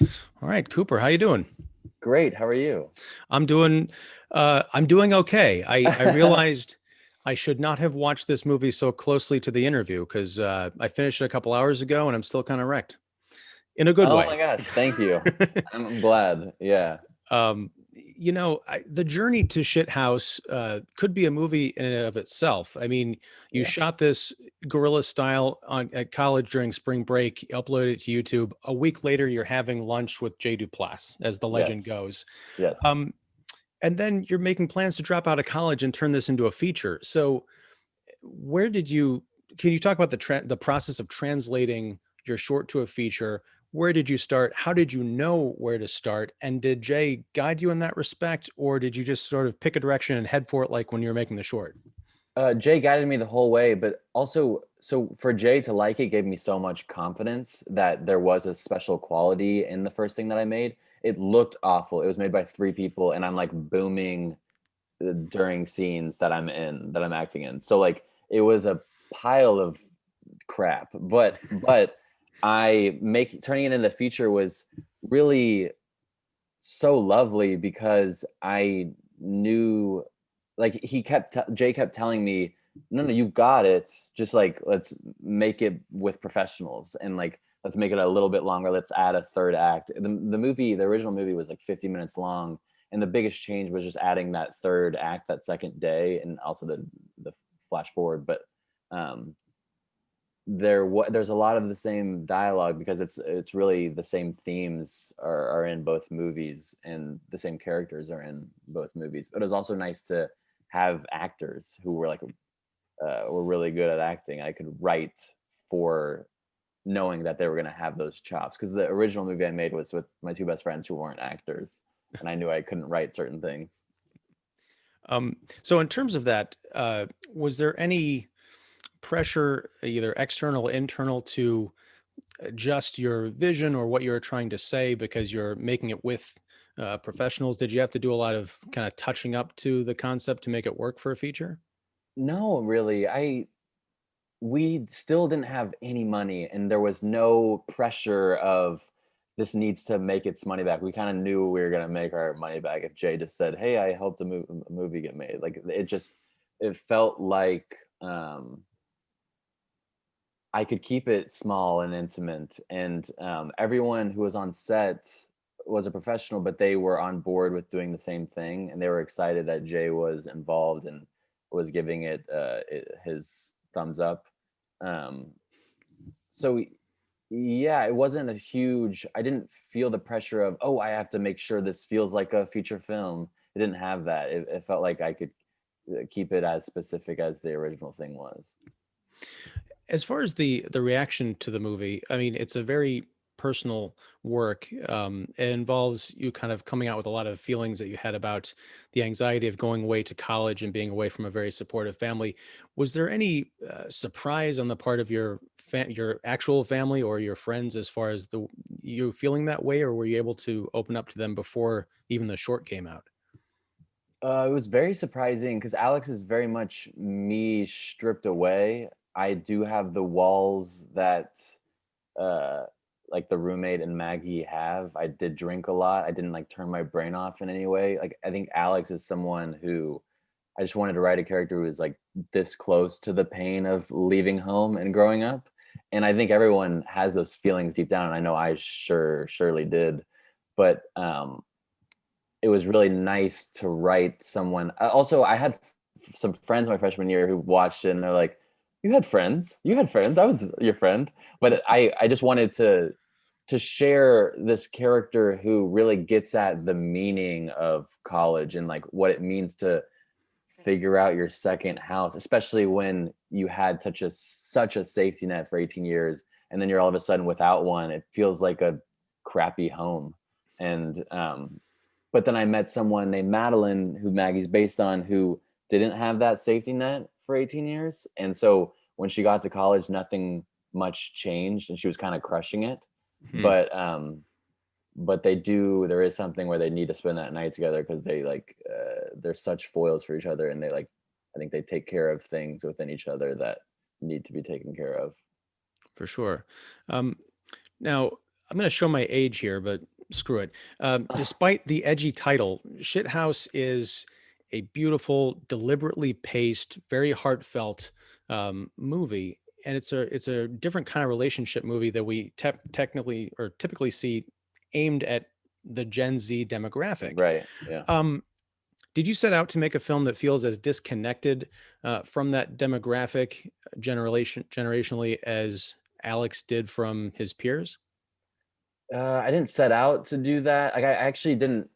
All right, Cooper, how you doing? Great. How are you? I'm doing I'm doing okay. I realized I should not have watched this movie so closely to the interview because I finished it a couple hours ago and I'm still kind of wrecked in a good Oh way. my gosh, thank you. I'm glad. Yeah. The journey to Shithouse could be a movie in and of itself. I mean, you Yeah. shot this guerrilla style at college during spring break, you uploaded it to YouTube. A week later, you're having lunch with Jay Duplass, as the legend Yes. goes. Yes. Um, and then you're making plans to drop out of college and turn this into a feature. So, where did you? Can you talk about the process of translating your short to a feature? Where did you start? How did you know where to start? And did Jay guide you in that respect, or did you just sort of pick a direction and head for it like when you were making the short? Jay guided me the whole way, but also, so for Jay to like it gave me so much confidence that there was a special quality in the first thing that I made. It looked awful. It was made by three people, and I'm like booming during scenes that I'm in, that I'm acting in. So like it was a pile of crap, but I make turning it into a feature was really so lovely because I knew, like Jay kept telling me, no, you've got it, just like let's make it with professionals, and like let's make it a little bit longer, let's add a third act. The original movie was like 50 minutes long, and the biggest change was just adding that third act that second day, and also the flash forward. But um there's a lot of the same dialogue because it's really the same themes are in both movies, and the same characters are in both movies. But it was also nice to have actors who were like were really good at acting. I could write for knowing that they were going to have those chops, because the original movie I made was with my two best friends who weren't actors, and I knew I couldn't write certain things. So, in terms of that, was there any pressure, either external, internal, to adjust your vision or what you're trying to say because you're making it with professionals? Did you have to do a lot of kind of touching up to the concept to make it work for a feature? No, really, I we still didn't have any money, and there was no pressure of this needs to make its money back. We kind of knew we were going to make our money back if Jay just said, hey, I helped a movie get made. Like it felt like I could keep it small and intimate, and everyone who was on set was a professional, but they were on board with doing the same thing, and they were excited that Jay was involved and was giving his thumbs up. Um, so yeah, it wasn't a huge, I didn't feel the pressure of, oh, I have to make sure this feels like a feature film. It didn't have that. It felt like I could keep it as specific as the original thing was. As far as the reaction to the movie, I mean, it's a very personal work. It involves you kind of coming out with a lot of feelings that you had about the anxiety of going away to college and being away from a very supportive family. Was there any surprise on the part of your actual family or your friends as far as the you feeling that way, or were you able to open up to them before even the short came out? It was very surprising because Alex is very much me stripped away. I do have the walls that uh like the roommate and Maggie have. I did drink a lot. I didn't like turn my brain off in any way. Like I think Alex is someone who I just wanted to write a character who was like this close to the pain of leaving home and growing up. And I think everyone has those feelings deep down, and I know I surely did. But it was really nice to write someone. Also, I had some friends my freshman year who watched it, and they're like, "You had friends? You had friends? I was your friend." But I just wanted to share this character who really gets at the meaning of college and like what it means to figure out your second house, especially when you had such a safety net for 18 years, and then you're all of a sudden without one. It feels like a crappy home. And but then I met someone named Madeline, who Maggie's based on, who didn't have that safety net for 18 years. And so when she got to college, nothing much changed, and she was kind of crushing it. Hmm. But they do, there is something where they need to spend that night together because they like they're such foils for each other, and they like, I think they take care of things within each other that need to be taken care of. For sure. Um, Now, I'm going to show my age here, but screw it. Despite the edgy title, Shithouse is a beautiful, deliberately paced, very heartfelt movie, and it's a different kind of relationship movie that we technically or typically see aimed at the Gen Z demographic. Right. Yeah. Um, did you set out to make a film that feels as disconnected from that demographic generationally as Alex did from his peers? I didn't set out to do that. Like I actually didn't.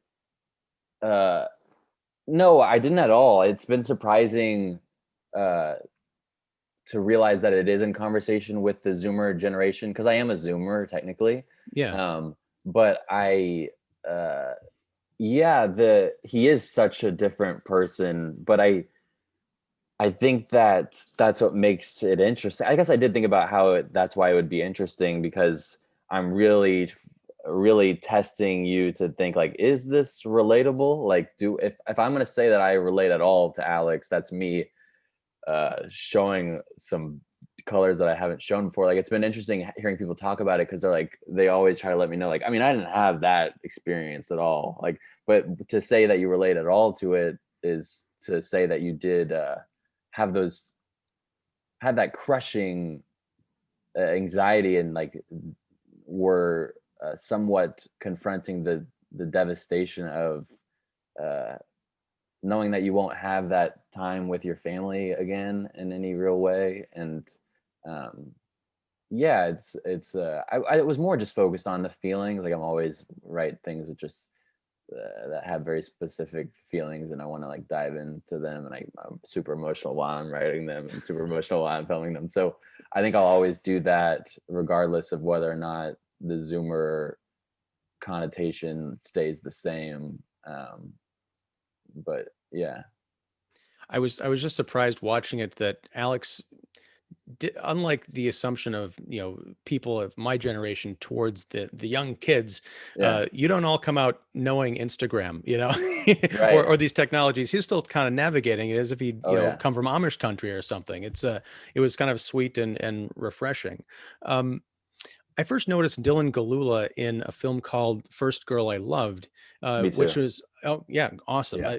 Uh, no, I didn't at all. It's been surprising uh, to realize that it is in conversation with the Zoomer generation because I am a Zoomer technically. Yeah. Um, but uh, yeah, the he is such a different person. But I think that that's what makes it interesting. I guess I did think about how that's why it would be interesting because I'm really testing you to think like, is this relatable? Like, do if I'm gonna say that I relate at all to Alex, that's me showing some colors that I haven't shown before. Like, it's been interesting hearing people talk about it because they're like, they always try to let me know. Like, I mean, I didn't have that experience at all. Like, but to say that you relate at all to it is to say that you did have those had that crushing anxiety and like were somewhat confronting the devastation of uh, knowing that you won't have that time with your family again in any real way. And um, yeah, I was more just focused on the feelings. Like I'm always write things with just that have very specific feelings and I want to like dive into them and I'm super emotional while I'm writing them and super emotional while I'm filming them. So I think I'll always do that regardless of whether or not the Zoomer connotation stays the same. But yeah. I was just surprised watching it that Alex, unlike the assumption of people of my generation towards the young kids, Yeah. you don't all come out knowing Instagram, Right. or these technologies. He's still kind of navigating it as if he'd Oh yeah. come from Amish country or something. It was kind of sweet and refreshing. Um, I first noticed Dylan Gelula in a film called First Girl I Loved, Me which too. was, oh yeah, awesome. Yeah.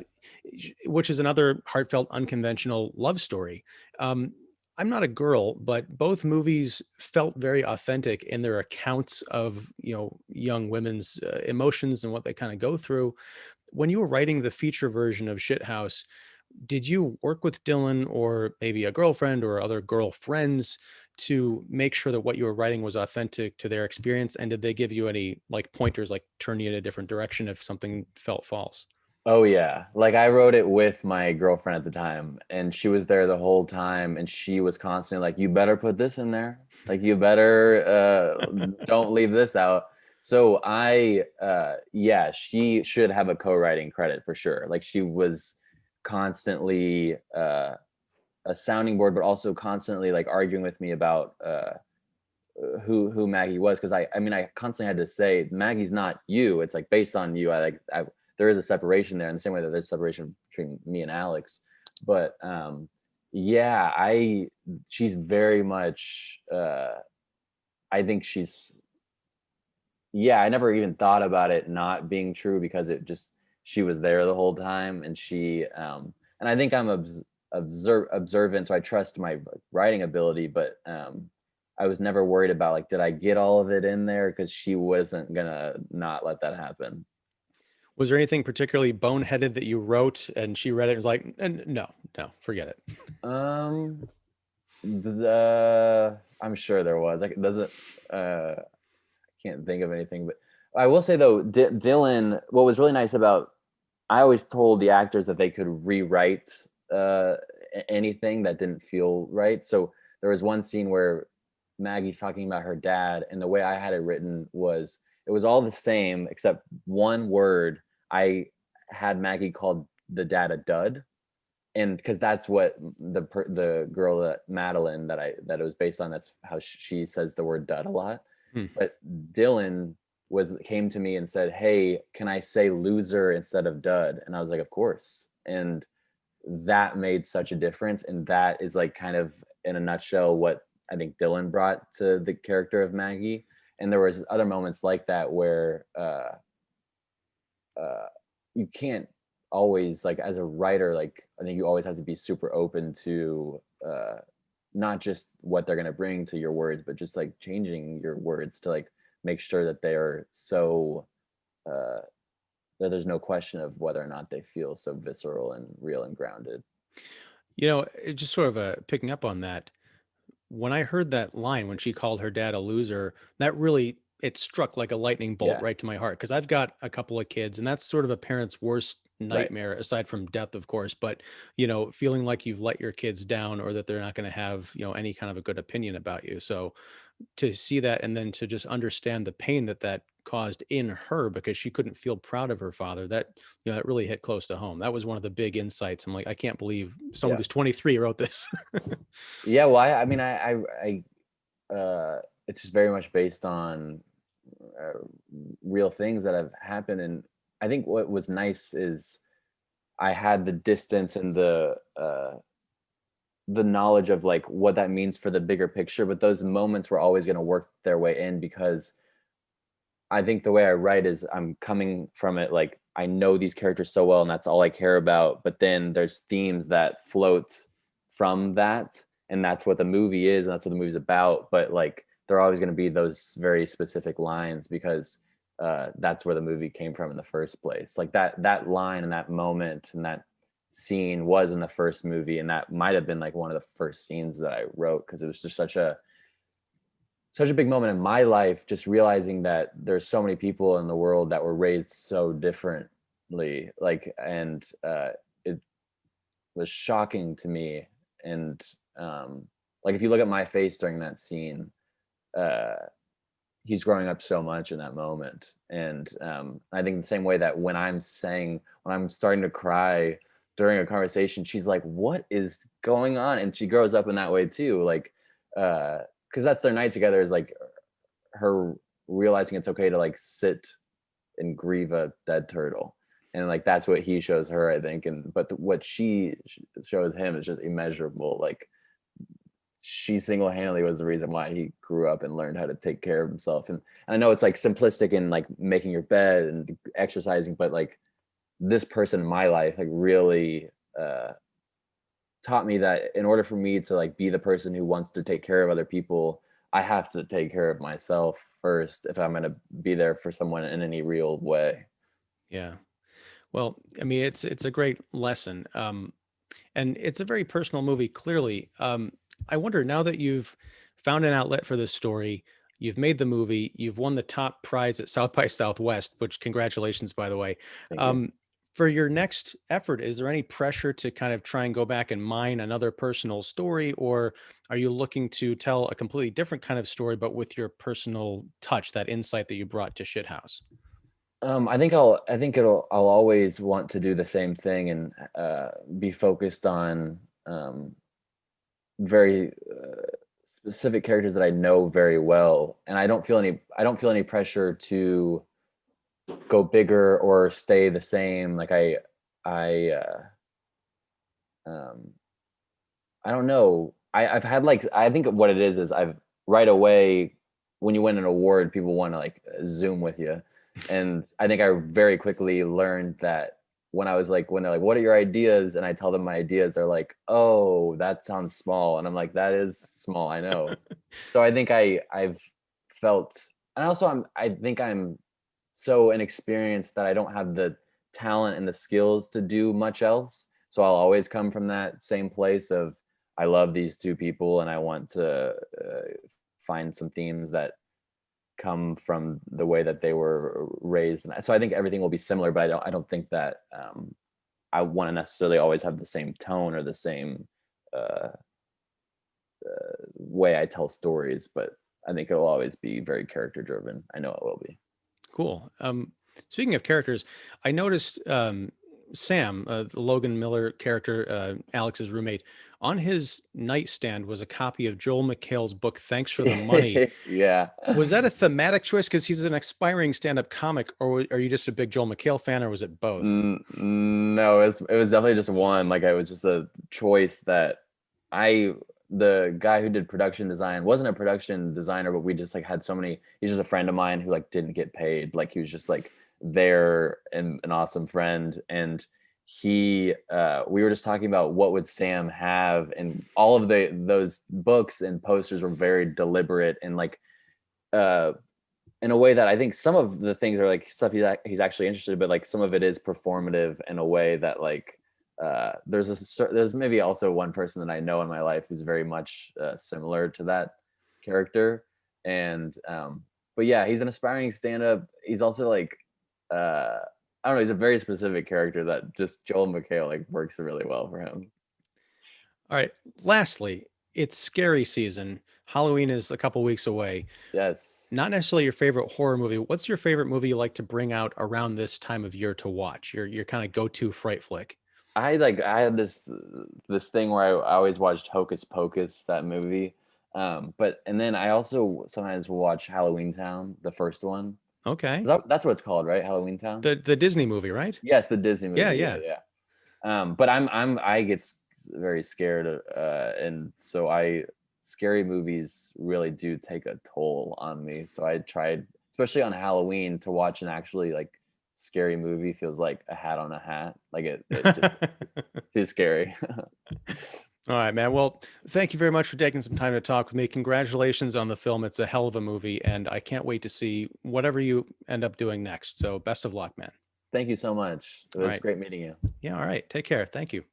Which is another heartfelt, unconventional love story. Um, I'm not a girl, but both movies felt very authentic in their accounts of young women's emotions and what they kind of go through. When you were writing the feature version of Shithouse, did you work with Dylan or maybe a girlfriend or other girlfriends to make sure that what you were writing was authentic to their experience? And did they give you any like pointers, like turn you in a different direction if something felt false? Oh yeah. Like I wrote it with my girlfriend at the time and she was there the whole time and she was constantly like, you better put this in there. Like you better don't leave this out. So I yeah, she should have a co-writing credit for sure. Like she was constantly a sounding board, but also constantly like arguing with me about who Maggie was because I mean I constantly had to say Maggie's not you. It's like based on you. There is a separation there in the same way that there's a separation between me and Alex. But yeah, I she's very much I think she's yeah, I never even thought about it not being true because it just she was there the whole time and she and I think I'm observant so I trust my writing ability but I was never worried about like did I get all of it in there because she wasn't gonna not let that happen. Was there anything particularly boneheaded that you wrote and she read it and was like, No, no, forget it." Um the I'm sure there was like it doesn't I can't think of anything but I will say though Dylan what was really nice about I always told the actors that they could rewrite anything that didn't feel right. So there was one scene where Maggie's talking about her dad, and the way I had it written was it was all the same except one word. I had Maggie called the dad a dud, and because that's what the girl that Madeline that it was based on. That's how she says the word dud a lot. Hmm. But Dylan came to me and said, "Hey, can I say loser instead of dud?" And I was like, "Of course." And that made such a difference. And that is like kind of in a nutshell what I think Dylan brought to the character of Maggie. And there was other moments like that where you can't always, like, as a writer, like, I think you always have to be super open to not just what they're going to bring to your words, but just like changing your words to like make sure that they are so uh that there's no question of whether or not they feel so visceral and real and grounded. It just sort of picking up on that. When I heard that line when she called her dad a loser, that really it struck like a lightning bolt Yeah, right to my heart because I've got a couple of kids and that's sort of a parent's worst right. nightmare aside from death of course, but feeling like you've let your kids down or that they're not going to have, any kind of a good opinion about you. So to see that and then to just understand the pain that that caused in her because she couldn't feel proud of her father, that that really hit close to home. That was one of the big insights. I'm like, I can't believe someone Yeah. who's 23 wrote this. Yeah, well, I mean, it's just very much based on uh, real things that have happened. And I think what was nice is I had the distance and the knowledge of like what that means for the bigger picture, but those moments were always going to work their way in because I think the way I write is I'm coming from it like I know these characters so well and that's all I care about, but then there's themes that float from that, and that's what the movie is and that's what the movie's about. But like there are always going to be those very specific lines because that's where the movie came from in the first place. Like that line and that moment and that scene was in the first movie, and that might have been like one of the first scenes that I wrote because it was just such a big moment in my life, just realizing that there's so many people in the world that were raised so differently, like, and it was shocking to me. And like if you look at my face during that scene, uh he's growing up so much in that moment. And I think the same way that when I'm starting to cry during a conversation, she's like, what is going on? And she grows up in that way too, like because that's their night together, is like her realizing it's okay to like sit and grieve a dead turtle. And like that's what he shows her, I think. And but what she shows him is just immeasurable. Like she single-handedly was the reason why he grew up and learned how to take care of himself. And I know it's like simplistic in like making your bed and exercising, but like this person in my life like really taught me that in order for me to like be the person who wants to take care of other people, I have to take care of myself first if I'm going to be there for someone in any real way. Yeah. Well, I mean, it's a great lesson, and it's a very personal movie. Clearly, I wonder now that you've found an outlet for this story, you've made the movie, you've won the top prize at South by Southwest, which congratulations, by the way. Thank you. Um, for your next effort, is there any pressure to kind of try and go back and mine another personal story, or are you looking to tell a completely different kind of story, but with your personal touch, that insight that you brought to Shithouse? I think I'll always want to do the same thing and be focused on very specific characters that I know very well. And I don't feel any pressure to go bigger or stay the same. Like I um I don't know. I've had like I think what it is I've right away when you win an award, people want to like Zoom with you, and I think I very quickly learned that when they're like, "What are your ideas?" and I tell them my ideas, they're like, "Oh, that sounds small," and I'm like, "That is small, I know." So I think I've felt, and also I think I'm so inexperienced that I don't have the talent and the skills to do much else. So I'll always come from that same place of I love these two people and I want to find some themes that come from the way that they were raised. And so I think everything will be similar, but I don't think that I want to necessarily always have the same tone or the same uh, way I tell stories. But I think it'll always be very character driven. I know it will be. Cool. Speaking of characters, I noticed Sam, the Logan Miller character, Alex's roommate, on his nightstand was a copy of Joel McHale's book, Thanks for the Money. Yeah. Was that a thematic choice because he's an aspiring stand-up comic, or are you just a big Joel McHale fan, or was it both? No, it was definitely just one. Like it was just a choice that I the guy who did production design wasn't a production designer, but we just like had so many. He's just a friend of mine who like didn't get paid. Like he was just like there and an awesome friend. And he we were just talking about what would Sam have, and all of those books and posters were very deliberate and like uh in a way that I think some of the things are like stuff he's actually interested in, but like some of it is performative in a way that like there's maybe also one person that I know in my life who's very much similar to that character. And but yeah, he's an aspiring stand-up. He's also like I don't know, he's a very specific character that just Joel McHale like works really well for him. All right. Lastly, it's scary season. Halloween is a couple weeks away. Yes. Not necessarily your favorite horror movie. What's your favorite movie you like to bring out around this time of year to watch? Your kind of go-to fright flick. I had this thing where I always watched Hocus Pocus, that movie. But and then I also sometimes will watch Halloween Town, the first one. Okay. That's what it's called, right? Halloween Town. The Disney movie, right? Yes, the Disney Yeah, movie. Yeah, yeah. yeah. But I get very scared, and so I scary movies really do take a toll on me. So I tried, especially on Halloween, to watch an actually like scary movie feels like a hat on a hat. Like it just too scary. All right, man. Well, thank you very much for taking some time to talk with me. Congratulations on the film. It's a hell of a movie, and I can't wait to see whatever you end up doing next. So best of luck, man. Thank you so much. It All was right. great meeting you. Yeah, all right. Take care. Thank you.